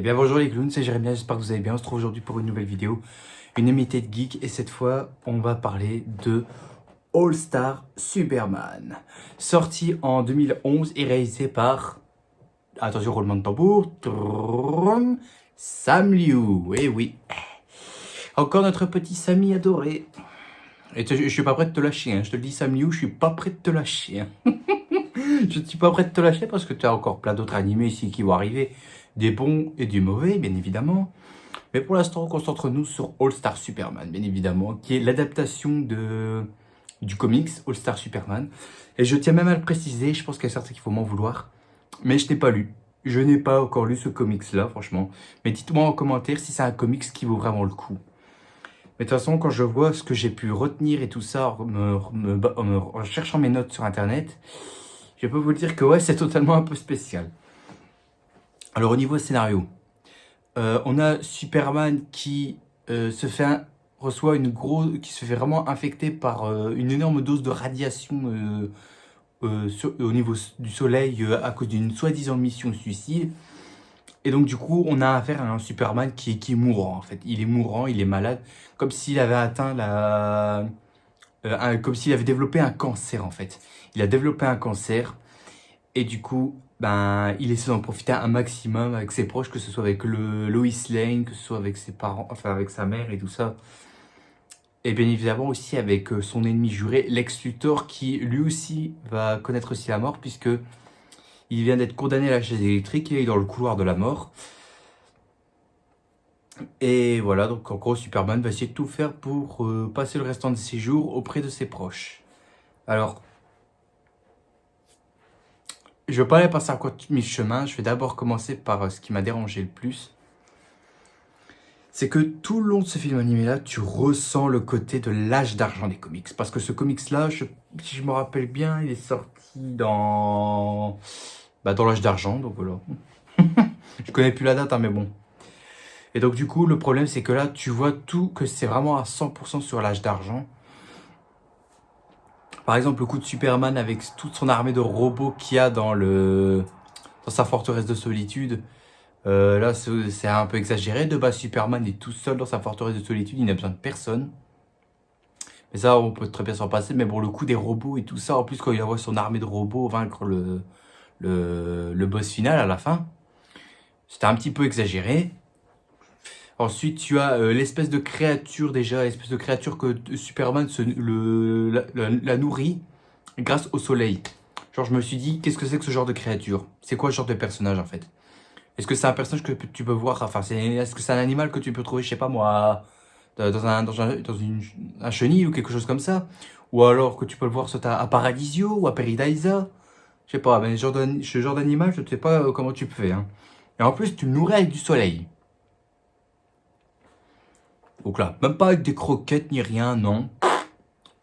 Eh bien bonjour les clowns, c'est Jérémy, j'espère que vous allez bien. On se trouve aujourd'hui pour une nouvelle vidéo, une imité de geek, et cette fois on va parler de All Star Superman, sorti en 2011 et réalisé par, attention roulement de tambour, Sam Liu. Eh oui, encore notre petit Samy adoré. Et je suis pas prêt de te lâcher, hein. Je te le dis Sam Liu, je suis pas prêt de te lâcher, hein. Je ne suis pas prêt de te lâcher parce que tu as encore plein d'autres animés ici qui vont arriver, des bons et du mauvais, bien évidemment. Mais pour l'instant, concentre-nous sur All Star Superman, bien évidemment, qui est l'adaptation du comics All Star Superman. Et je tiens même à le préciser, je pense qu'il y a certains qui vont m'en vouloir, mais je n'ai pas lu. Je n'ai pas encore lu ce comics-là, franchement. Mais dites-moi en commentaire si c'est un comics qui vaut vraiment le coup. Mais de toute façon, quand je vois ce que j'ai pu retenir et tout ça, en cherchant mes notes sur Internet, je peux vous dire que ouais, c'est totalement un peu spécial. Alors au niveau scénario, on a Superman qui reçoit qui se fait vraiment infecter par une énorme dose de radiation au niveau du soleil à cause d'une soi-disant mission suicide. Et donc du coup, on a affaire à un Superman qui est mourant en fait. Il est mourant, il est malade, comme s'il avait atteint comme s'il avait développé un cancer en fait. Il a développé un cancer. Et du coup, ben, il essaie d'en profiter un maximum avec ses proches, que ce soit avec Lois Lane, que ce soit avec ses parents, enfin avec sa mère et tout ça. Et bien évidemment aussi avec son ennemi juré, Lex Luthor, qui lui aussi va connaître aussi la mort, puisque il vient d'être condamné à la chaise électrique, il est dans le couloir de la mort. Et voilà, donc en gros, Superman va essayer de tout faire pour passer le restant de ses jours auprès de ses proches. Alors, je ne vais pas aller passer à quoi mi-chemin, je vais d'abord commencer par ce qui m'a dérangé le plus. C'est que tout le long de ce film animé-là, tu ressens le côté de l'âge d'argent des comics. Parce que ce comics-là, si je me rappelle bien, il est sorti dans l'âge d'argent, donc voilà. Je connais plus la date, hein, mais bon. Et donc du coup, le problème, c'est que là, tu vois tout, que c'est vraiment à 100% sur l'âge d'argent. Par exemple, le coup de Superman avec toute son armée de robots qu'il y a dans sa forteresse de solitude. Là, c'est un peu exagéré. De base, Superman est tout seul dans sa forteresse de solitude. Il n'a besoin de personne. Mais ça, on peut très bien s'en passer. Mais bon, le coup des robots et tout ça, en plus, quand il envoie son armée de robots vaincre le boss final à la fin, c'était un petit peu exagéré. Ensuite, tu as l'espèce de créature déjà, l'espèce de créature que Superman la nourrit grâce au soleil. Genre, je me suis dit, qu'est-ce que c'est que ce genre de créature? C'est quoi ce genre de personnage en fait? Est-ce que c'est un personnage que tu peux voir, enfin, est-ce que c'est un animal que tu peux trouver, je sais pas moi, un chenil ou quelque chose comme ça? Ou alors que tu peux le voir soit à Paradisio ou à Paradisa? Je sais pas, mais ce genre d'animal, je ne sais pas comment tu fais, hein. Et en plus, tu le nourris avec du soleil. Donc là, même pas avec des croquettes ni rien, non.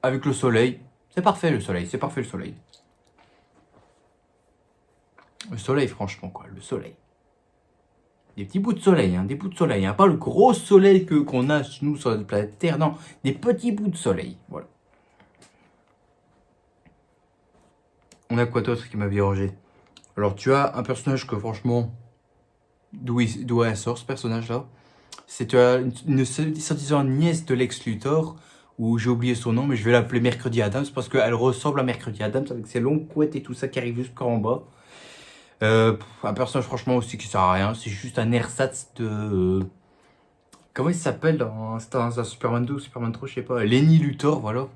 Avec le soleil. C'est parfait le soleil, c'est parfait le soleil. Le soleil, franchement, quoi, le soleil. Des petits bouts de soleil, hein, des bouts de soleil, hein, pas le gros soleil qu'on a nous sur la planète Terre, non, des petits bouts de soleil, voilà. On a quoi d'autre qui m'a dérangé? Alors tu as un personnage que franchement, d'où elle sort ce personnage-là? C'est une soi-disant nièce de Lex Luthor, où j'ai oublié son nom, mais je vais l'appeler Mercredi Adams, parce qu'elle ressemble à Mercredi Adams, avec ses longues couettes et tout ça qui arrive jusqu'en bas. Un personnage franchement aussi qui sert à rien, c'est juste un ersatz de... comment il s'appelle dans Superman 2 ou Superman 3, je sais pas, Lenny Luthor, voilà.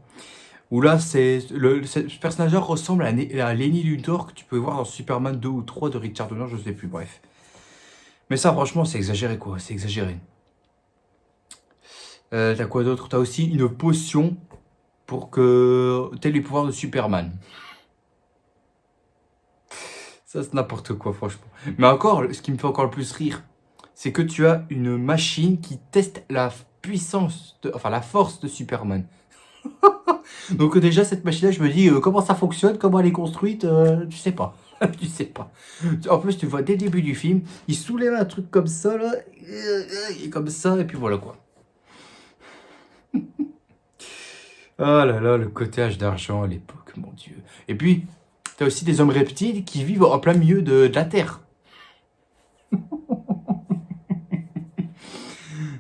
Où là, ce personnage-là ressemble à Lenny Luthor que tu peux voir dans Superman 2 ou 3 de Richard Donner, je sais plus, bref. Mais ça, franchement, c'est exagéré, quoi, c'est exagéré. T'as quoi d'autre? T'as aussi une potion pour que t'aies les pouvoirs de Superman. Ça, c'est n'importe quoi, franchement. Mais encore, ce qui me fait encore le plus rire, c'est que tu as une machine qui teste la la force de Superman. Donc déjà, cette machine-là, je me dis, comment ça fonctionne, comment elle est construite, tu sais pas. Tu sais pas. En plus, tu vois, dès le début du film, il soulève un truc comme ça, là, et comme ça, et puis voilà, quoi. Oh là là, le cotage d'argent à l'époque, mon Dieu. Et puis, t'as aussi des hommes reptiles qui vivent en plein milieu de la Terre.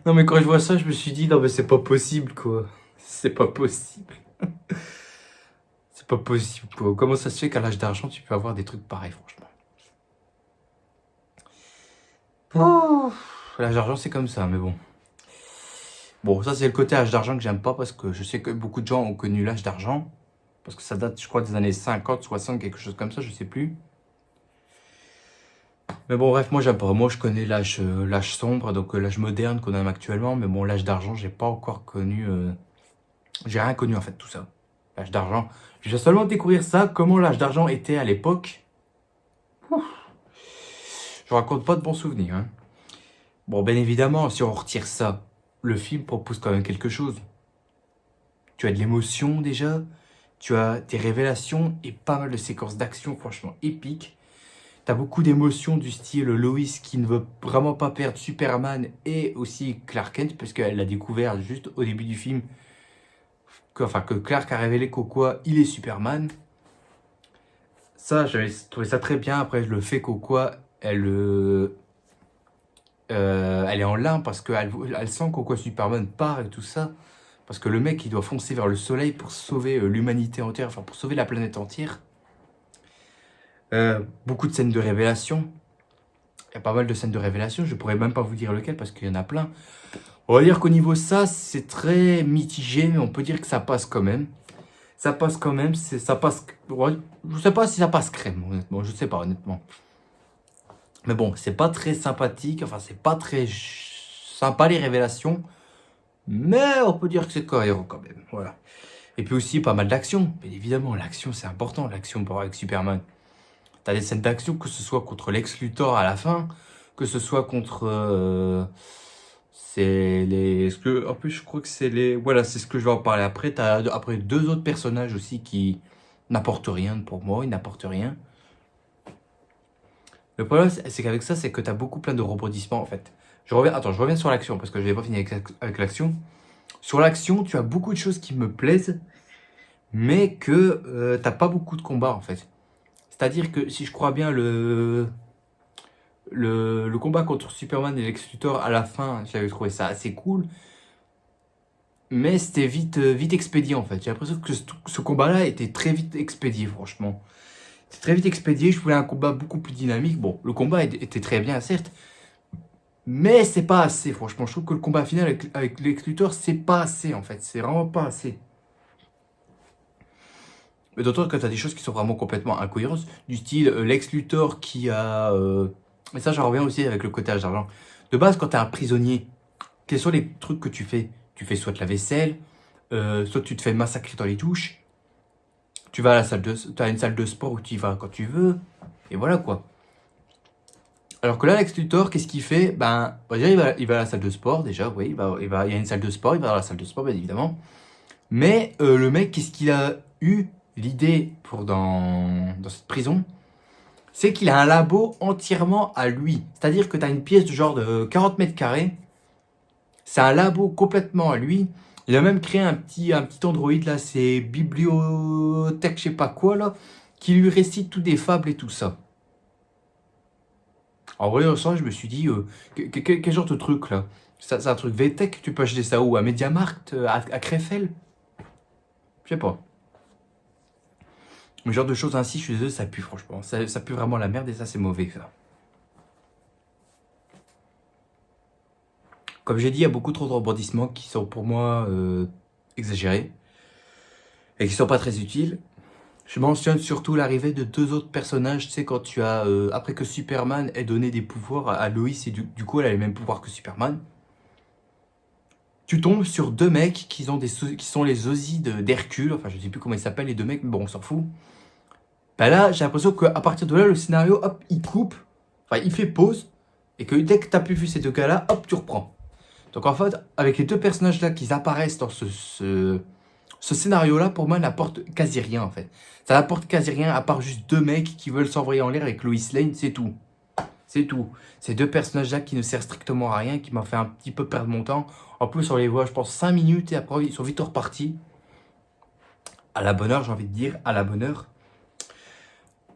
Non, mais quand je vois ça, je me suis dit, non, mais c'est pas possible, quoi. C'est pas possible. C'est pas possible, quoi. Comment ça se fait qu'à l'âge d'argent, tu peux avoir des trucs pareils, franchement. Oh, l'âge d'argent, c'est comme ça, mais bon. Bon, ça, c'est le côté âge d'argent que j'aime pas parce que je sais que beaucoup de gens ont connu l'âge d'argent. Parce que ça date, je crois, des années 50, 60, quelque chose comme ça, je sais plus. Mais bon, bref, moi, j'aime pas. Moi, je connais l'âge sombre, donc l'âge moderne qu'on a actuellement. Mais bon, l'âge d'argent, j'ai pas encore connu. J'ai rien connu, en fait, tout ça. L'âge d'argent. Je vais seulement découvrir ça, comment l'âge d'argent était à l'époque. Je raconte pas de bons souvenirs, hein. Bon, bien évidemment, si on retire ça, le film propose quand même quelque chose. Tu as de l'émotion déjà, tu as des révélations et pas mal de séquences d'action franchement épiques. T'as beaucoup d'émotions du style Lois qui ne veut vraiment pas perdre Superman et aussi Clark Kent parce qu'elle l'a découvert juste au début du film que Clark a révélé qu'au quoi il est Superman. Ça, j'avais trouvé ça très bien. Après, le fait qu'au quoi elle est en larmes parce qu'elle sent qu'au quoi Superman part et tout ça. Parce que le mec, il doit foncer vers le soleil pour sauver l'humanité entière, enfin pour sauver la planète entière. Beaucoup de scènes de révélation. Il y a pas mal de scènes de révélation. Je pourrais même pas vous dire lequel parce qu'il y en a plein. On va dire qu'au niveau de ça, c'est très mitigé, mais on peut dire que ça passe quand même. Ça passe quand même. Ça passe. Ouais, je sais pas si ça passe crème, honnêtement. Je sais pas, honnêtement. Mais bon, c'est pas très sympathique. Enfin, c'est pas très sympa les révélations. Mais on peut dire que c'est cohérent quand même. Voilà. Et puis aussi pas mal d'action. Bien évidemment, l'action c'est important. L'action pour avec Superman. T'as des scènes d'action, que ce soit contre Lex Luthor à la fin, que ce soit contre. C'est les. En plus, je crois que c'est les. Voilà, c'est ce que je vais en parler après. T'as après deux autres personnages aussi qui n'apportent rien pour moi. Ils n'apportent rien. Le problème, c'est qu'avec ça, c'est que t'as beaucoup plein de rebondissements en fait. Je reviens sur l'action parce que je n'ai pas fini avec l'action. Sur l'action, tu as beaucoup de choses qui me plaisent, mais que t'as pas beaucoup de combats en fait. C'est-à-dire que si je crois bien, le combat contre Superman et Lex Luthor à la fin, j'avais trouvé ça assez cool. Mais c'était vite expédié en fait. J'ai l'impression que ce combat-là était très vite expédié, franchement. C'était très vite expédié. Je voulais un combat beaucoup plus dynamique. Bon, le combat était très bien, certes. Mais c'est pas assez, franchement. Je trouve que le combat final avec Lex Luthor, c'est pas assez en fait. C'est vraiment pas assez. Mais d'autant que tu as des choses qui sont vraiment complètement incohérentes, du style Lex Luthor qui a. Mais ça, j'en reviens aussi avec le côté âge d'argent. De base, quand tu es un prisonnier, quels sont les trucs que tu fais? Tu fais soit de la vaisselle, soit tu te fais massacrer dans les douches, tu vas à la salle de. Tu as une salle de sport où tu y vas quand tu veux, et voilà quoi. Alors que là, Lex Luthor, qu'est-ce qu'il fait? Ben, déjà, il va à la salle de sport, déjà, oui, il y a une salle de sport, il va dans la salle de sport, bien évidemment. Mais le mec, qu'est-ce qu'il a eu l'idée pour dans cette prison? C'est qu'il a un labo entièrement à lui. C'est-à-dire que tu as une pièce de genre de 40 mètres carrés. C'est un labo complètement à lui. Il a même créé un petit androïde là, c'est bibliothèque, je sais pas quoi là, qui lui récite toutes des fables et tout ça. En voyant ça, je me suis dit, quel genre de truc là? C'est un truc VTech, tu peux acheter ça où? À Mediamarkt, à Krefeld? Je sais pas. Le genre de choses ainsi, je suis désolé, ça pue franchement. Ça pue vraiment la merde et ça, c'est mauvais ça. Comme j'ai dit, il y a beaucoup trop de rebondissements qui sont pour moi exagérés et qui sont pas très utiles. Je mentionne surtout l'arrivée de deux autres personnages. Tu sais, quand tu as, après que Superman ait donné des pouvoirs à Lois et du coup elle a les mêmes pouvoirs que Superman, tu tombes sur deux mecs qui sont les Ozzy d'Hercule. Enfin, je sais plus comment ils s'appellent les deux mecs, mais bon, on s'en fout. Bah là, j'ai l'impression qu'à partir de là, le scénario, hop, il coupe, enfin, il fait pause, et que dès que tu as pu vu ces deux gars-là, hop, tu reprends. Donc en fait, avec les deux personnages-là qui apparaissent dans ce scénario-là, pour moi, n'apporte quasi rien, en fait. Ça n'apporte quasi rien, à part juste deux mecs qui veulent s'envoyer en l'air avec Lois Lane, c'est tout. C'est tout. Ces deux personnages-là qui ne servent strictement à rien, qui m'ont fait un petit peu perdre mon temps. En plus, on les voit, je pense, 5 minutes, et après, ils sont vite repartis. À la bonne heure, j'ai envie de dire, à la bonne heure.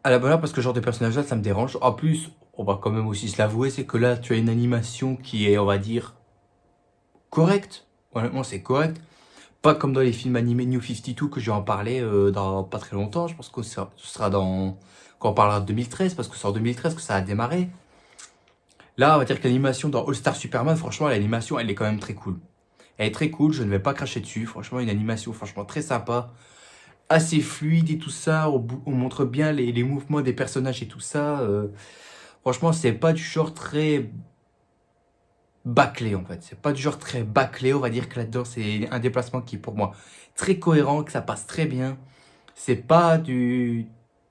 À la bonne heure parce que ce genre de personnage là ça me dérange. En plus, on va quand même aussi se l'avouer, c'est que là tu as une animation qui est, on va dire, correct. Honnêtement, c'est correct. Pas comme dans les films animés New 52 que je vais en parler dans pas très longtemps. Je pense que ce sera quand on parlera de 2013, parce que c'est en 2013 que ça a démarré. Là, on va dire que l'animation dans All Star Superman, franchement, l'animation, elle est quand même très cool. Elle est très cool, je ne vais pas cracher dessus. Franchement, une animation franchement très sympa, assez fluide et tout ça. On montre bien les mouvements des personnages et tout ça. Franchement, c'est pas du genre très bâclé en fait. C'est pas du genre très bâclé. On va dire que là-dedans, c'est un déplacement qui est pour moi très cohérent, que ça passe très bien. C'est pas du.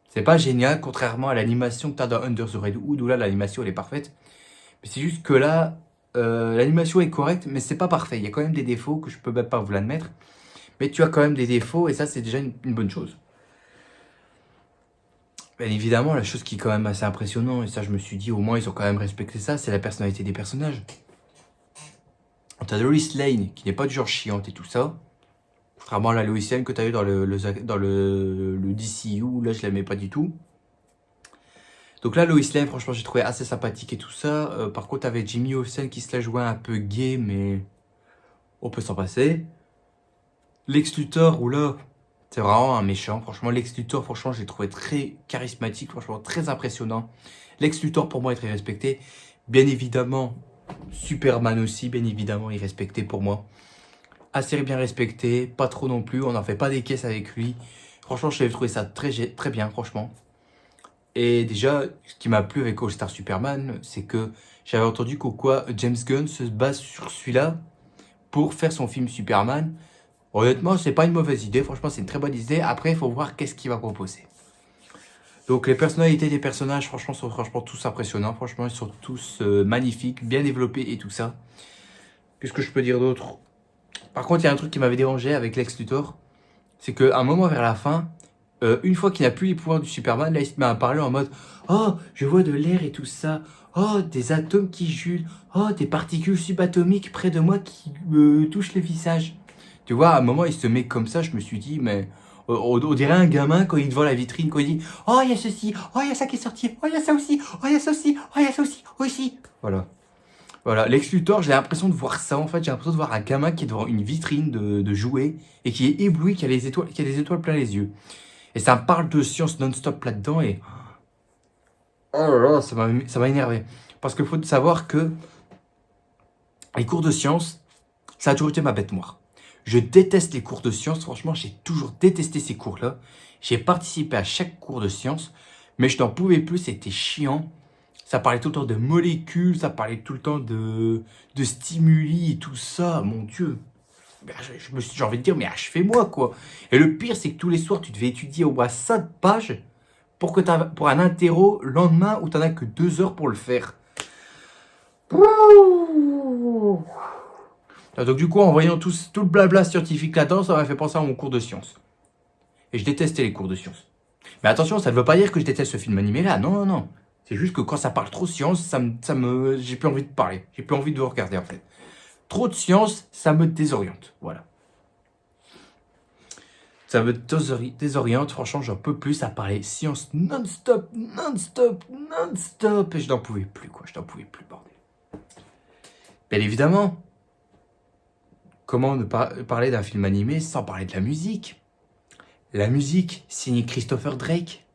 C'est pas génial, contrairement à l'animation que tu as dans Under the Red Hood, où là, l'animation, elle est parfaite. Mais c'est juste que là, l'animation est correcte, mais c'est pas parfait. Il y a quand même des défauts que je peux même pas vous l'admettre. Mais tu as quand même des défauts, et ça, c'est déjà une bonne chose. Bien évidemment, la chose qui est quand même assez impressionnant, et ça, je me suis dit, au moins, ils ont quand même respecté ça, c'est la personnalité des personnages. T'as Lois Lane, qui n'est pas du genre chiante et tout ça. Contrairement à la Lois Lane que tu as eu dans le DCU, là, je l'aimais pas du tout. Donc là, Lois Lane, franchement, j'ai trouvé assez sympathique et tout ça. Par contre, t'avais Jimmy Olsen qui se la jouait un peu gay, mais on peut s'en passer. Lex Luthor, oula, c'est vraiment un méchant. Franchement, Lex Luthor, franchement, j'ai trouvé très charismatique, franchement, très impressionnant. Lex Luthor, pour moi, est très respecté. Bien évidemment, Superman aussi, bien évidemment, il est respecté pour moi. Assez bien respecté, pas trop non plus. On n'en fait pas des caisses avec lui. Franchement, j'ai trouvé ça très bien, franchement. Et déjà, ce qui m'a plu avec All Star Superman, c'est que j'avais entendu qu'au quoi James Gunn se base sur celui-là pour faire son film Superman. Honnêtement, c'est pas une mauvaise idée. Franchement, c'est une très bonne idée. Après, il faut voir qu'est-ce qu'il va proposer. Donc, les personnalités des personnages, franchement, sont franchement tous impressionnants. Franchement, ils sont tous magnifiques, bien développés et tout ça. Qu'est-ce que je peux dire d'autre? Par contre, il y a un truc qui m'avait dérangé avec Lex Luthor. C'est qu'à un moment vers la fin, une fois qu'il n'a plus les pouvoirs du Superman, là il se met à parler en mode oh, je vois de l'air et tout ça. Oh, des atomes qui julent. Oh, des particules subatomiques près de moi qui me touchent le visage. Tu vois, à un moment, il se met comme ça. Je me suis dit, mais on dirait un gamin quand il est devant la vitrine, quand il dit oh, il y a ceci. Oh, il y a ça qui est sorti. Oh, il y a ça aussi. Oh, il y a ça aussi. Oh, il y a ça aussi. Aussi. Voilà. Voilà, Lex Luthor, j'ai l'impression de voir ça en fait. J'ai l'impression de voir un gamin qui est devant une vitrine de jouets et qui est ébloui, qui a les étoiles, qui a des étoiles plein les yeux. Et ça me parle de science non-stop là-dedans et oh là là, ça m'a énervé. Parce qu'il faut savoir que les cours de science, ça a toujours été ma bête noire. Je déteste les cours de science. Franchement, j'ai toujours détesté ces cours-là. J'ai participé à chaque cours de science, mais je n'en pouvais plus. C'était chiant. Ça parlait tout le temps de molécules, ça parlait tout le temps de stimuli et tout ça. Mon Dieu. Ben, j'ai envie de dire, mais achevez-moi, quoi. Et le pire, c'est que tous les soirs, tu devais étudier au moins 5 pages pour un interro le lendemain où tu n'en as que 2 heures pour le faire. Donc du coup, en voyant tout le blabla scientifique là-dedans, ça m'a fait penser à mon cours de sciences. Et je détestais les cours de sciences. Mais attention, ça ne veut pas dire que je déteste ce film animé là. Non, non, non. C'est juste que quand ça parle trop de science, j'ai plus envie de parler. J'ai plus envie de regarder en fait. Trop de science, ça me désoriente. Voilà. Ça me désoriente. Franchement, j'en peux plus à parler science non-stop, non-stop, non-stop. Et je n'en pouvais plus, quoi. Je n'en pouvais plus, bordel. Bien évidemment, comment ne pas parler d'un film animé sans parler de la musique? La musique, signée Christopher Drake,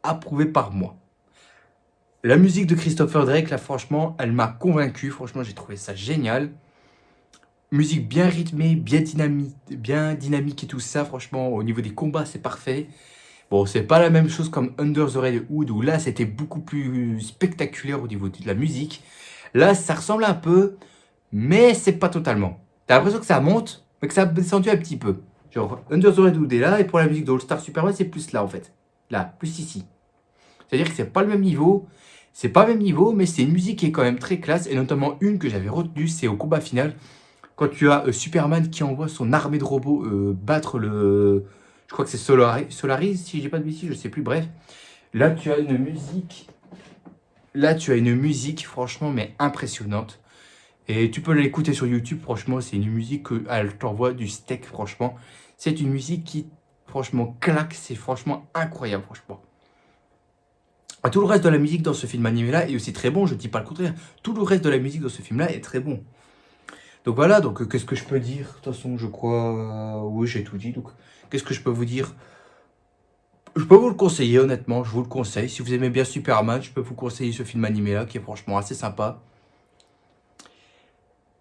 approuvée par moi. La musique de Christopher Drake, là, franchement, elle m'a convaincu. Franchement, j'ai trouvé ça génial. Musique bien rythmée, bien dynamique et tout ça. Franchement, au niveau des combats, c'est parfait. Bon, c'est pas la même chose comme Under the Red Hood, où là, c'était beaucoup plus spectaculaire au niveau de la musique. Là, ça ressemble un peu, mais c'est pas totalement. T'as l'impression que ça monte, mais que ça a descendu un petit peu. Genre, Under the Red Hood est là, et pour la musique de All Star Superman, c'est plus là, en fait. Là, plus ici. C'est-à-dire que c'est pas le même niveau. C'est pas le même niveau, mais c'est une musique qui est quand même très classe, et notamment une que j'avais retenue, c'est au combat final, quand tu as Superman qui envoie son armée de robots battre le... Je crois que c'est Solaris, si je dis pas de bêtises, je sais plus, bref. Là, tu as une musique... Là, tu as une musique, franchement, mais impressionnante. Et tu peux l'écouter sur YouTube, franchement, c'est une musique qu'elle t'envoie du steak, franchement. C'est une musique qui, franchement, claque, c'est franchement incroyable, franchement. Tout le reste de la musique dans ce film animé-là est aussi très bon, je ne dis pas le contraire. Tout le reste de la musique dans ce film-là est très bon. Donc voilà, donc qu'est-ce que je peux dire? De toute façon, je crois... oui, j'ai tout dit. Donc, qu'est-ce que je peux vous dire? Je peux vous le conseiller, honnêtement, je vous le conseille. Si vous aimez bien Superman, je peux vous conseiller ce film animé-là, qui est franchement assez sympa.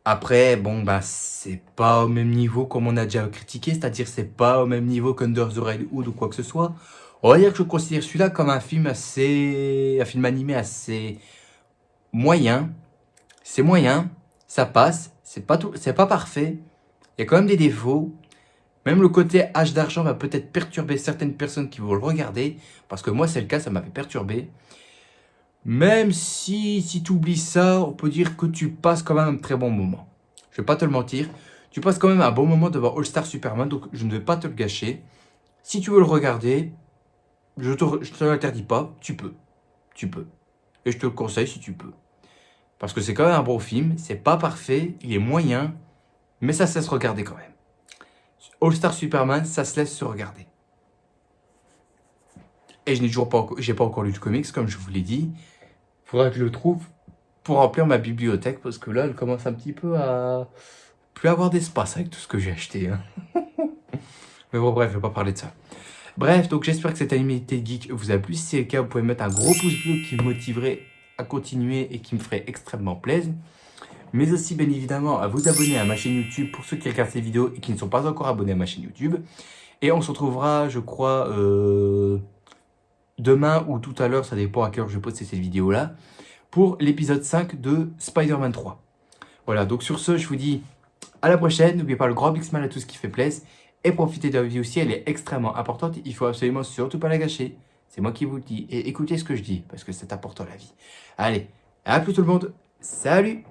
Après, bon, bah, c'est pas au même niveau comme on a déjà critiqué, c'est-à-dire c'est pas au même niveau qu'Under the Red Hood ou quoi que ce soit. On va dire que je considère celui-là comme un film animé assez moyen. C'est moyen, ça passe, c'est pas tout, c'est pas parfait. Il y a quand même des défauts. Même le côté H d'argent va peut-être perturber certaines personnes qui vont le regarder, parce que moi c'est le cas, ça m'avait perturbé. Même si tu oublies ça, on peut dire que tu passes quand même un très bon moment. Je vais pas te le mentir, tu passes quand même un bon moment devant All Star Superman, donc je ne vais pas te le gâcher. Si tu veux le regarder, je te l'interdis pas, tu peux. Tu peux. Et je te le conseille si tu peux. Parce que c'est quand même un bon film, c'est pas parfait, il est moyen, mais ça se laisse regarder quand même. All Star Superman, ça se laisse se regarder. Et je n'ai toujours pas, j'ai pas encore lu le comics, comme je vous l'ai dit. Faudra que je le trouve pour remplir ma bibliothèque, parce que là, elle commence un petit peu à plus avoir d'espace avec tout ce que j'ai acheté. Hein. Mais bon, bref, je vais pas parler de ça. Bref, donc j'espère que cette animalité geek vous a plu. Si c'est le cas, vous pouvez mettre un gros pouce bleu qui me motiverait à continuer et qui me ferait extrêmement plaisir. Mais aussi, bien évidemment, à vous abonner à ma chaîne YouTube pour ceux qui regardent ces vidéos et qui ne sont pas encore abonnés à ma chaîne YouTube. Et on se retrouvera, je crois, demain ou tout à l'heure, ça dépend à quelle heure je poste cette vidéo-là, pour l'épisode 5 de Spider-Man 3. Voilà, donc sur ce, je vous dis à la prochaine. N'oubliez pas le grand big smile à tout ce qui fait plaisir. Et profitez de la vie aussi, elle est extrêmement importante. Il faut absolument surtout pas la gâcher. C'est moi qui vous le dis. Et écoutez ce que je dis, parce que c'est important la vie. Allez, à plus tout le monde. Salut!